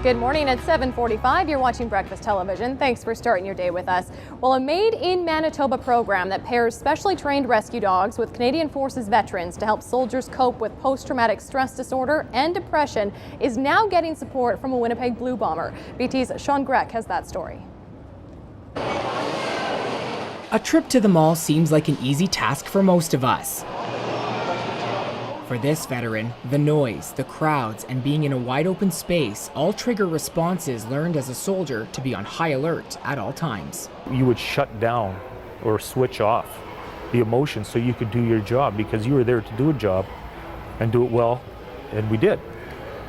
Good morning at 7:45. You're watching Breakfast Television. Thanks for starting your day with us. Well, a Made in Manitoba program that pairs specially trained rescue dogs with Canadian Forces veterans to help soldiers cope with post-traumatic stress disorder and depression is now getting support from a Winnipeg Blue Bomber. BT's Sean Grech has that story. A trip to the mall seems like an easy task for most of us. For this veteran, the noise, the crowds, and being in a wide open space all trigger responses learned as a soldier to be on high alert at all times. You would shut down or switch off the emotions so you could do your job, because you were there to do a job and do it well, and we did.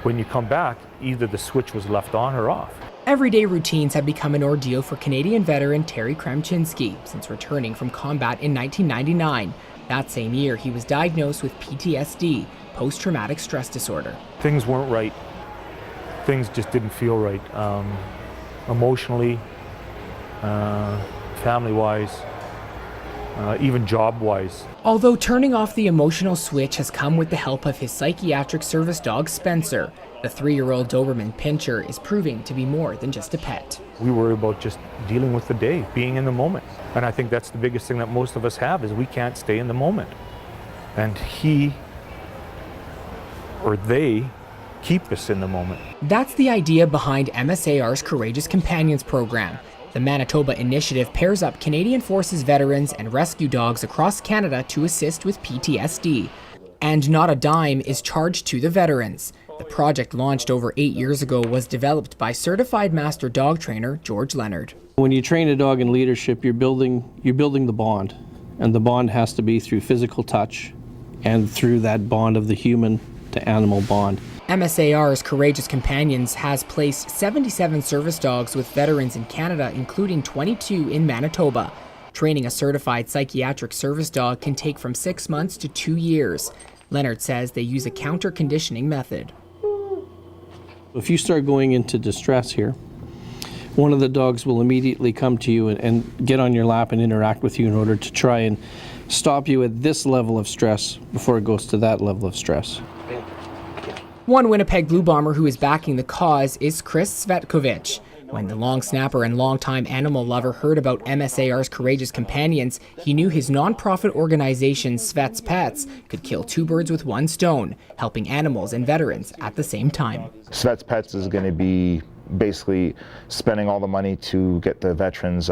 When you come back, either the switch was left on or off. Everyday routines have become an ordeal for Canadian veteran Terry Kremchinsky since returning from combat in 1999. That same year, he was diagnosed with PTSD, post-traumatic stress disorder. Things weren't right. Things just didn't feel right. Emotionally, family-wise, even job-wise. Although turning off the emotional switch has come with the help of his psychiatric service dog Spencer, the 3-year-old Doberman Pinscher is proving to be more than just a pet. We worry about just dealing with the day, being in the moment. And I think that's the biggest thing that most of us have, is we can't stay in the moment. And he or they keep us in the moment. That's the idea behind MSAR's Courageous Companions program. The Manitoba initiative pairs up Canadian Forces veterans and rescue dogs across Canada to assist with PTSD. And not a dime is charged to the veterans. The project, launched over 8 years ago, was developed by certified master dog trainer George Leonard. When you train a dog in leadership, you're building the bond, and the bond has to be through physical touch and through that bond of the human to animal bond. MSAR's Courageous Companions has placed 77 service dogs with veterans in Canada, including 22 in Manitoba. Training a certified psychiatric service dog can take from 6 months to 2 years. Leonard says they use a counter-conditioning method. If you start going into distress here, one of the dogs will immediately come to you and get on your lap and interact with you in order to try and stop you at this level of stress before it goes to that level of stress. One Winnipeg Blue Bomber who is backing the cause is Cvetkovic. When the long snapper and longtime animal lover heard about MSAR's Courageous Companions, he knew his nonprofit organization Cvets Pets could kill 2 birds with 1 stone, helping animals and veterans at the same time. Cvets Pets is going to be basically spending all the money to get the veterans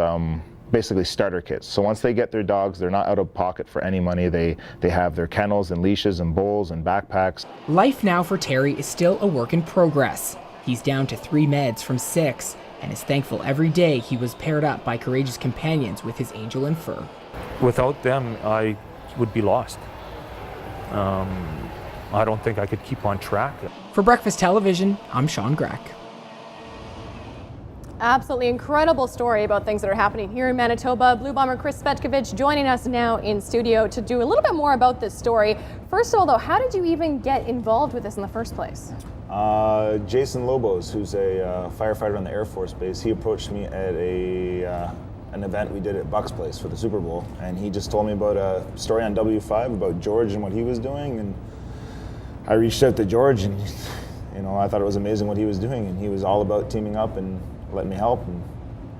basically starter kits. So once they get their dogs, they're not out of pocket for any money. They have their kennels and leashes and bowls and backpacks. Life now for Terry is still a work in progress. He's down to 3 meds from 6 and is thankful every day he was paired up by Courageous Companions with his angel and fur. Without them, I would be lost. I don't think I could keep on track. For Breakfast Television, I'm Sean Grech. Absolutely incredible story about things that are happening here in Manitoba. Blue Bomber Cvetkovic joining us now in studio to do a little bit more about this story. First of all, though, how did you even get involved with this in the first place? Jason Lobos, who's a firefighter on the Air Force Base, he approached me at an event we did at Buck's Place for the Super Bowl, and he just told me about a story on W5 about George and what he was doing, and I reached out to George, and I thought it was amazing what he was doing, and he was all about teaming up and letting me help.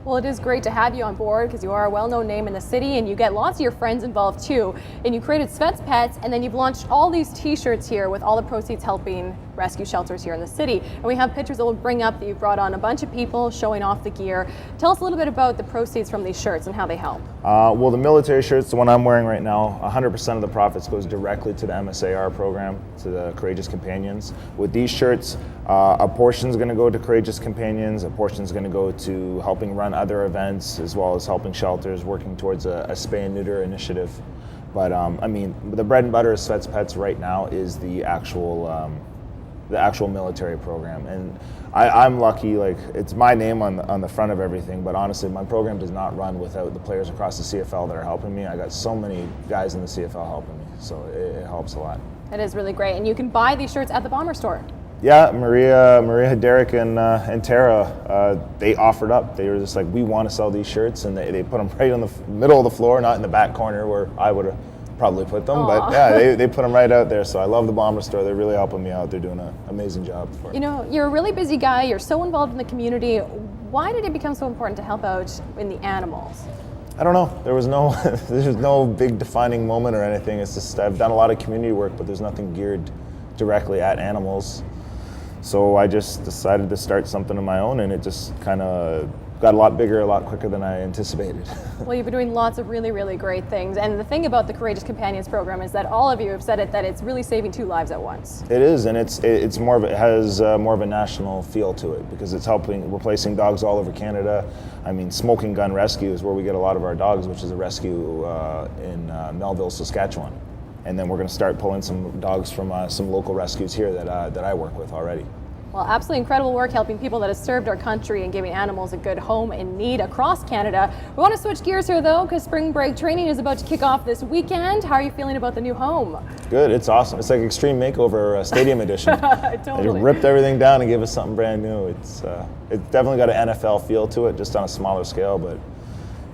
Well, it is great to have you on board because you are a well-known name in the city and you get lots of your friends involved too. And you created Cvets Pets, and then you've launched all these t-shirts here with all the proceeds helping rescue shelters here in the city. And we have pictures that we'll bring up that you've brought on a bunch of people showing off the gear. Tell us a little bit about the proceeds from these shirts and how they help. Well, the military shirts, the one I'm wearing right now, 100% of the profits goes directly to the MSAR program, to the Courageous Companions. With these shirts, a portion is going to go to Courageous Companions, a portion is going to go to helping run other events, as well as helping shelters, working towards a spay and neuter initiative. But I mean, the bread and butter of Cvets Pets right now is the actual military program, and I'm lucky. Like, it's my name on the front of everything. But honestly, my program does not run without the players across the CFL that are helping me. I got so many guys in the CFL helping me, so it helps a lot. That is really great, and you can buy these shirts at the Bomber store. Yeah, Maria, Derek, and Tara, they offered up. They were just like, we want to sell these shirts, and they put them right on the middle of the floor, not in the back corner where I would have probably put them, but yeah, they put them right out there. So I love the Bomber Store. They're really helping me out. They're doing an amazing job for me. You know, you're a really busy guy. You're so involved in the community. Why did it become so important to help out in the animals? I don't know. There was no big defining moment or anything. It's just I've done a lot of community work, but there's nothing geared directly at animals. So I just decided to start something of my own, and it just kind of got a lot bigger a lot quicker than I anticipated. Well, you've been doing lots of really, really great things. And the thing about the Courageous Companions program is that all of you have said it, that it's really saving 2 lives at once. It is, and it has more of a national feel to it because it's replacing dogs all over Canada. I mean, Smoking Gun Rescue is where we get a lot of our dogs, which is a rescue in Melville, Saskatchewan. And then we're going to start pulling some dogs from some local rescues here that I work with already. Well, absolutely incredible work helping people that have served our country and giving animals a good home in need across Canada. We want to switch gears here though, because spring break training is about to kick off this weekend. How are you feeling about the new home? Good, it's awesome. It's like Extreme Makeover Stadium Edition. Totally. They just ripped everything down and gave us something brand new. It's definitely got an NFL feel to it, just on a smaller scale, but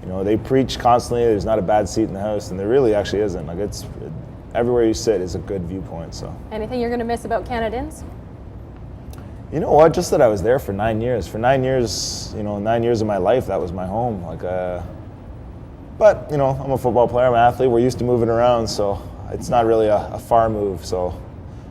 you know, they preach constantly there's not a bad seat in the house, and there really actually isn't. Like everywhere you sit is a good viewpoint. So. Anything you're going to miss about Canadians? You know what? Just that I was there for 9 years. For 9 years, 9 years of my life, that was my home. But I'm a football player. I'm an athlete. We're used to moving around, so it's not really a far move. So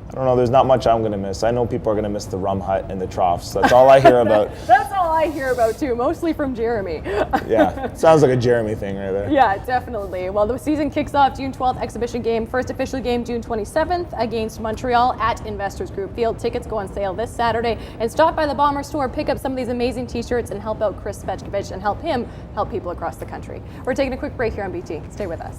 I don't know. There's not much I'm going to miss. I know people are going to miss the rum hut and the troughs. That's all I hear about. That's all I hear about too, mostly from Jeremy. Yeah, sounds like a Jeremy thing right there. Yeah, definitely. Well, the season kicks off June 12th, exhibition game. First official game June 27th against Montreal at Investors Group Field. Tickets go on sale this Saturday. And stop by the Bomber Store, pick up some of these amazing t-shirts and help out Cvets Pets and help him help people across the country. We're taking a quick break here on BT. Stay with us.